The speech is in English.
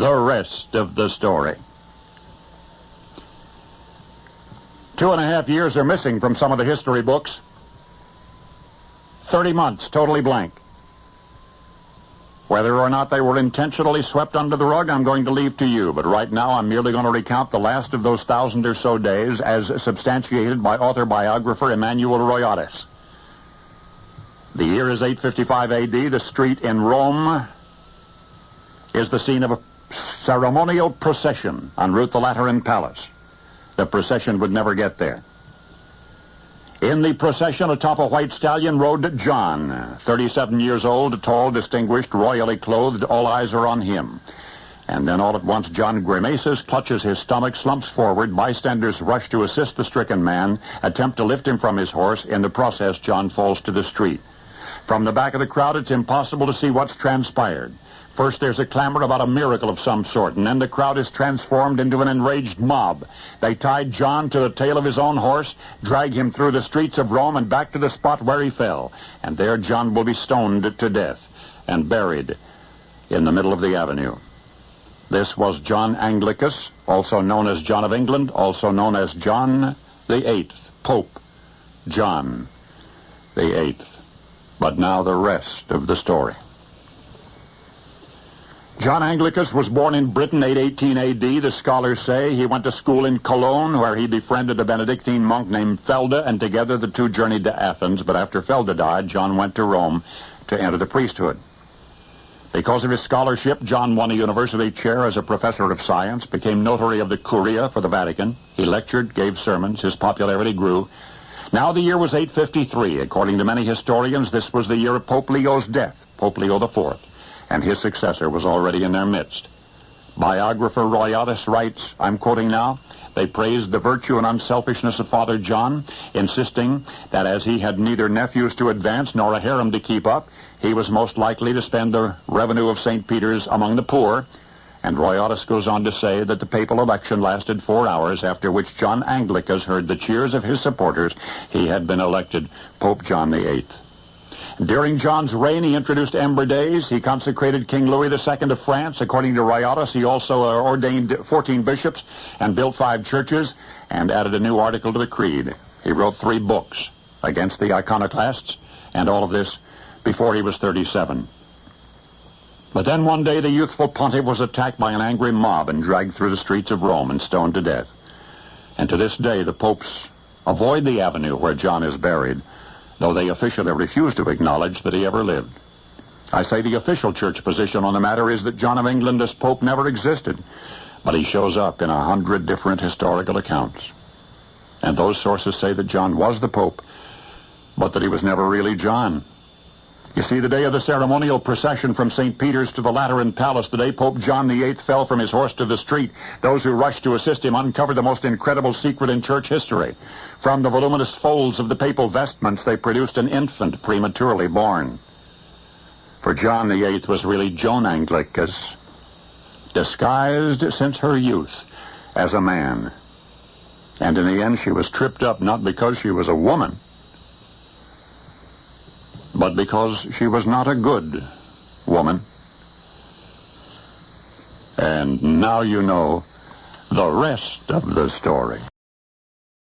the rest of the story. 2.5 years are missing from some of the history books. 30 months totally blank. Whether or not they were intentionally swept under the rug, I'm going to leave to you. But right now, I'm merely going to recount the last of those 1,000 or so days as substantiated by author-biographer Emmanuel Royatis. The year is 855 A.D. The street in Rome is the scene of a ceremonial procession en route to the Lateran Palace. The procession would never get there. In the procession atop a white stallion rode John, 37 years old, tall, distinguished, royally clothed. All eyes are on him. And then all at once John grimaces, clutches his stomach, slumps forward. Bystanders rush to assist the stricken man, attempt to lift him from his horse. In the process, John falls to the street. From the back of the crowd, it's impossible to see what's transpired. First, there's a clamor about a miracle of some sort, and then the crowd is transformed into an enraged mob. They tied John to the tail of his own horse, drag him through the streets of Rome and back to the spot where he fell. And there John will be stoned to death and buried in the middle of the avenue. This was John Anglicus, also known as John of England, also known as John the Eighth, Pope John the Eighth. But now the rest of the story. John Anglicus was born in Britain, 818 A.D. The scholars say he went to school in Cologne, where he befriended a Benedictine monk named Felda, and together the two journeyed to Athens. But after Felda died, John went to Rome to enter the priesthood. Because of his scholarship, John won a university chair as a professor of science, became notary of the Curia for the Vatican. He lectured, gave sermons. His popularity grew. Now the year was 853. According to many historians, this was the year of Pope Leo's death, Pope Leo IV. And his successor was already in their midst. Biographer Royatis writes, I'm quoting now, they praised the virtue and unselfishness of Father John, insisting that as he had neither nephews to advance nor a harem to keep up, he was most likely to spend the revenue of St. Peter's among the poor. And Royatis goes on to say that the papal election lasted 4 hours, after which John Anglicus heard the cheers of his supporters. He had been elected Pope John VIII. During John's reign, he introduced Ember Days. He consecrated King Louis II of France. According to Royatis, he also ordained 14 bishops and built 5 churches and added a new article to the creed. He wrote 3 books against the iconoclasts, and all of this before he was 37. But then one day the youthful pontiff was attacked by an angry mob and dragged through the streets of Rome and stoned to death. And to this day the popes avoid the avenue where John is buried, though they officially refuse to acknowledge that he ever lived. I say the official church position on the matter is that John of England as Pope never existed, but he shows up in 100 different historical accounts. And those sources say that John was the Pope, but that he was never really John. You see, the day of the ceremonial procession from St. Peter's to the Lateran Palace, the day Pope John VIII fell from his horse to the street, those who rushed to assist him uncovered the most incredible secret in church history. From the voluminous folds of the papal vestments, they produced an infant prematurely born. For John VIII was really Joan Anglicus, disguised since her youth as a man. And in the end, she was tripped up not because she was a woman, but because she was not a good woman. And now you know the rest of the story.